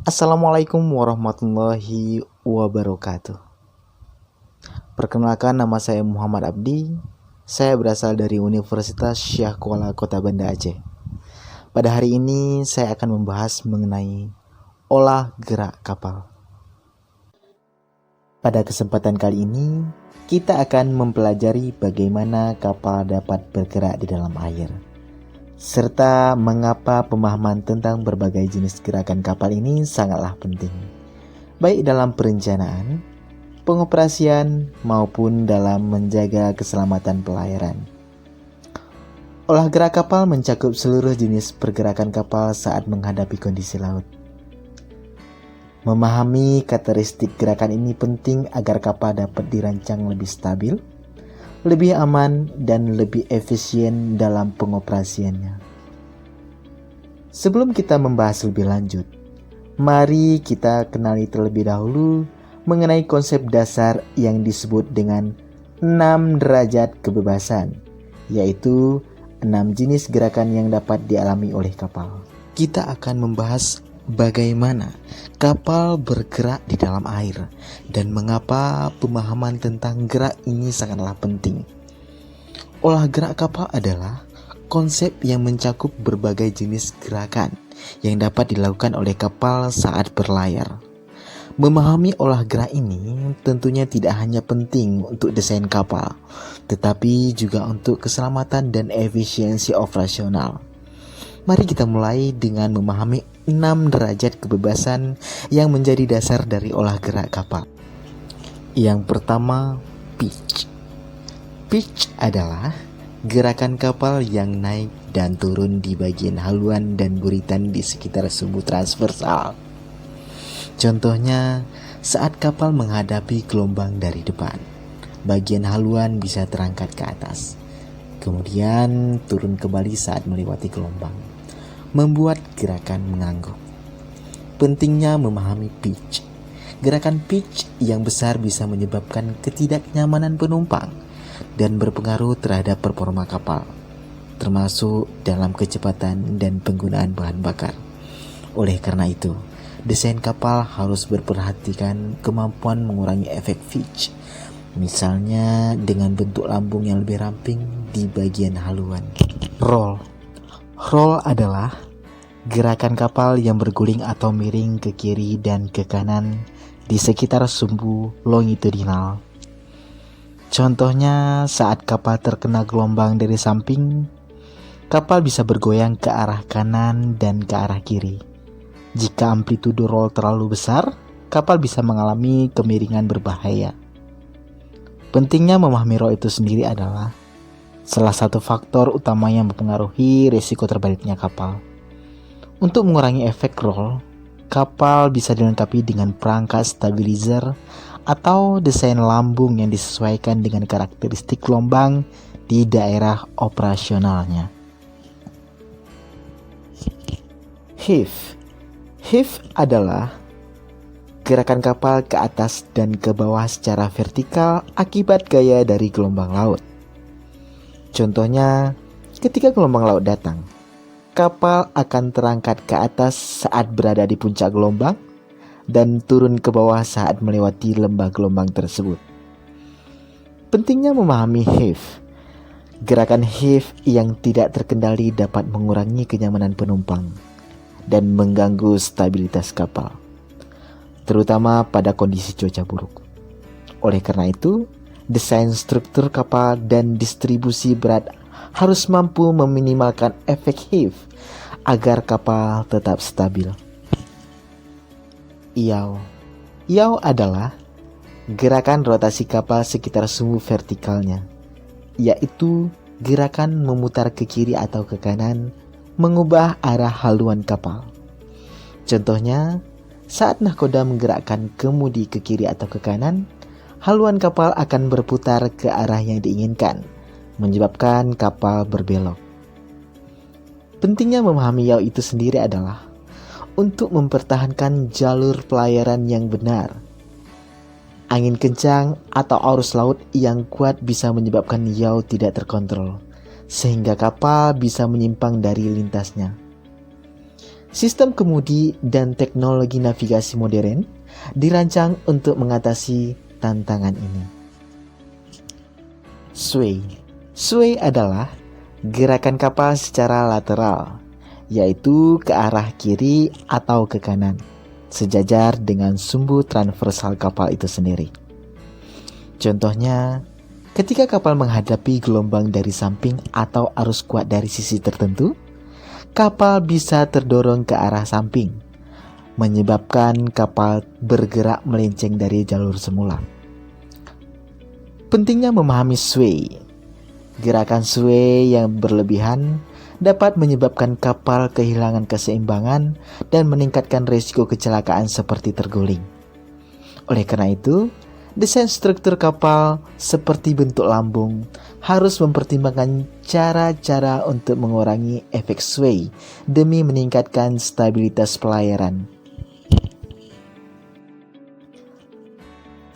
Assalamualaikum warahmatullahi wabarakatuh. Perkenalkan, nama saya Muhammad Abdi. Saya berasal dari Universitas Syah Kuala Kota Banda Aceh. Pada hari ini saya akan membahas mengenai olah gerak kapal. Pada kesempatan kali ini kita akan mempelajari bagaimana kapal dapat bergerak di dalam air, serta mengapa pemahaman tentang berbagai jenis gerakan kapal ini sangatlah penting, baik dalam perencanaan, pengoperasian, maupun dalam menjaga keselamatan pelayaran. Olah gerak kapal mencakup seluruh jenis pergerakan kapal saat menghadapi kondisi laut. Memahami karakteristik gerakan ini penting agar kapal dapat dirancang lebih stabil, lebih aman, dan lebih efisien dalam pengoperasiannya. Sebelum kita membahas lebih lanjut, mari kita kenali terlebih dahulu mengenai konsep dasar yang disebut dengan 6 derajat kebebasan, yaitu 6 jenis gerakan yang dapat dialami oleh kapal. Kita akan membahas bagaimana kapal bergerak di dalam air dan mengapa pemahaman tentang gerak ini sangatlah penting. Olah gerak kapal adalah konsep yang mencakup berbagai jenis gerakan yang dapat dilakukan oleh kapal saat berlayar. Memahami olah gerak ini tentunya tidak hanya penting untuk desain kapal, tetapi juga untuk keselamatan dan efisiensi operasional. Mari kita mulai dengan memahami 6 derajat kebebasan yang menjadi dasar dari olah gerak kapal. Yang pertama, pitch. Pitch adalah gerakan kapal yang naik dan turun di bagian haluan dan buritan di sekitar sumbu transversal. Contohnya, saat kapal menghadapi gelombang dari depan, bagian haluan bisa terangkat ke atas, kemudian turun kembali saat melewati gelombang, membuat gerakan mengangguk. Pentingnya memahami pitch. Gerakan pitch yang besar bisa menyebabkan ketidaknyamanan penumpang dan berpengaruh terhadap performa kapal, termasuk dalam kecepatan dan penggunaan bahan bakar. Oleh karena itu, desain kapal harus berperhatikan kemampuan mengurangi efek pitch, misalnya dengan bentuk lambung yang lebih ramping di bagian haluan. Roll. Roll adalah gerakan kapal yang berguling atau miring ke kiri dan ke kanan di sekitar sumbu longitudinal. Contohnya, saat kapal terkena gelombang dari samping, kapal bisa bergoyang ke arah kanan dan ke arah kiri. Jika amplitudo roll terlalu besar, kapal bisa mengalami kemiringan berbahaya. Pentingnya memahami roll itu sendiri adalah salah satu faktor utama yang mempengaruhi risiko terbaliknya kapal. Untuk mengurangi efek roll, kapal bisa dilengkapi dengan perangkat stabilizer atau desain lambung yang disesuaikan dengan karakteristik gelombang di daerah operasionalnya. Heave. Heave adalah gerakan kapal ke atas dan ke bawah secara vertikal akibat gaya dari gelombang laut. Contohnya, ketika gelombang laut datang, kapal akan terangkat ke atas saat berada di puncak gelombang dan turun ke bawah saat melewati lembah gelombang tersebut. Pentingnya memahami heave. Gerakan heave yang tidak terkendali dapat mengurangi kenyamanan penumpang dan mengganggu stabilitas kapal, terutama pada kondisi cuaca buruk. Oleh karena itu, desain struktur kapal dan distribusi berat harus mampu meminimalkan efek heave agar kapal tetap stabil. Yaw. Yaw adalah gerakan rotasi kapal sekitar sumbu vertikalnya, yaitu gerakan memutar ke kiri atau ke kanan, mengubah arah haluan kapal. Contohnya, saat nahkoda menggerakkan kemudi ke kiri atau ke kanan, haluan kapal akan berputar ke arah yang diinginkan, menyebabkan kapal berbelok. Pentingnya memahami yaw itu sendiri adalah untuk mempertahankan jalur pelayaran yang benar. Angin kencang atau arus laut yang kuat bisa menyebabkan yaw tidak terkontrol, sehingga kapal bisa menyimpang dari lintasnya. Sistem kemudi dan teknologi navigasi modern dirancang untuk mengatasi tantangan ini. Sway. Sway adalah gerakan kapal secara lateral, yaitu ke arah kiri atau ke kanan, sejajar dengan sumbu transversal kapal itu sendiri. Contohnya, ketika kapal menghadapi gelombang dari samping atau arus kuat dari sisi tertentu, kapal bisa terdorong ke arah samping, menyebabkan kapal bergerak melenceng dari jalur semula. Pentingnya memahami sway. Gerakan sway yang berlebihan dapat menyebabkan kapal kehilangan keseimbangan dan meningkatkan risiko kecelakaan seperti terguling. Oleh karena itu, desain struktur kapal seperti bentuk lambung harus mempertimbangkan cara-cara untuk mengurangi efek sway demi meningkatkan stabilitas pelayaran.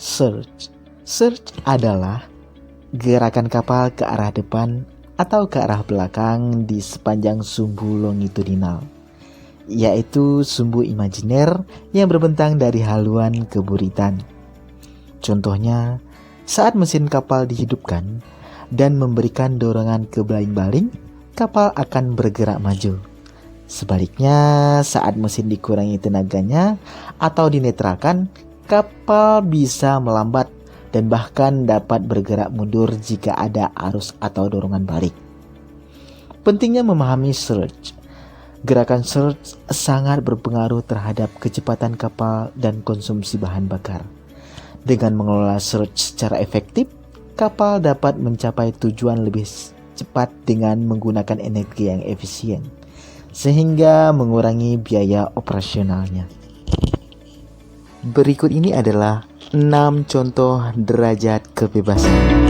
Surge. Surge adalah gerakan kapal ke arah depan atau ke arah belakang di sepanjang sumbu longitudinal, yaitu sumbu imajiner yang berbentang dari haluan ke buritan. Contohnya, saat mesin kapal dihidupkan dan memberikan dorongan ke baling-baling, kapal akan bergerak maju. Sebaliknya, saat mesin dikurangi tenaganya atau dinetralkan, kapal bisa melambat dan bahkan dapat bergerak mundur jika ada arus atau dorongan balik. Pentingnya memahami surge. Gerakan surge sangat berpengaruh terhadap kecepatan kapal dan konsumsi bahan bakar. Dengan mengelola surge secara efektif, kapal dapat mencapai tujuan lebih cepat dengan menggunakan energi yang efisien, sehingga mengurangi biaya operasionalnya. Berikut ini adalah 6 contoh derajat kebebasan.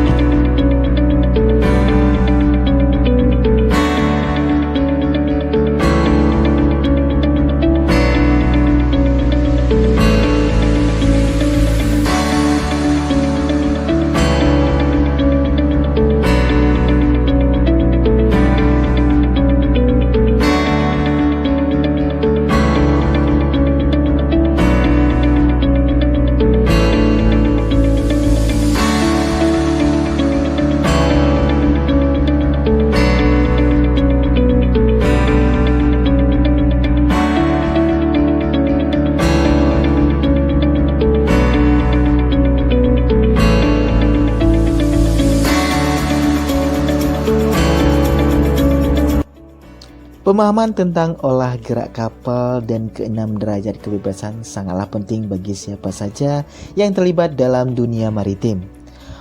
Pemahaman tentang olah gerak kapal dan ke-6 derajat kebebasan sangatlah penting bagi siapa saja yang terlibat dalam dunia maritim.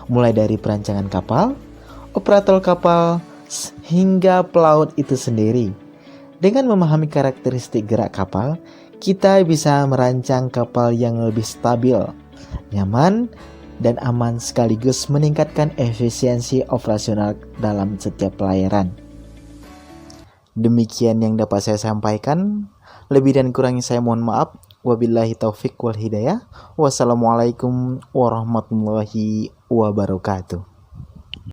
Mulai dari perancangan kapal, operator kapal, hingga pelaut itu sendiri. Dengan memahami karakteristik gerak kapal, kita bisa merancang kapal yang lebih stabil, nyaman, dan aman sekaligus meningkatkan efisiensi operasional dalam setiap pelayaran. Demikian yang dapat saya sampaikan. Lebih dan kurangnya saya mohon maaf. Wabillahi taufik wal hidayah. Wassalamualaikum warahmatullahi wabarakatuh.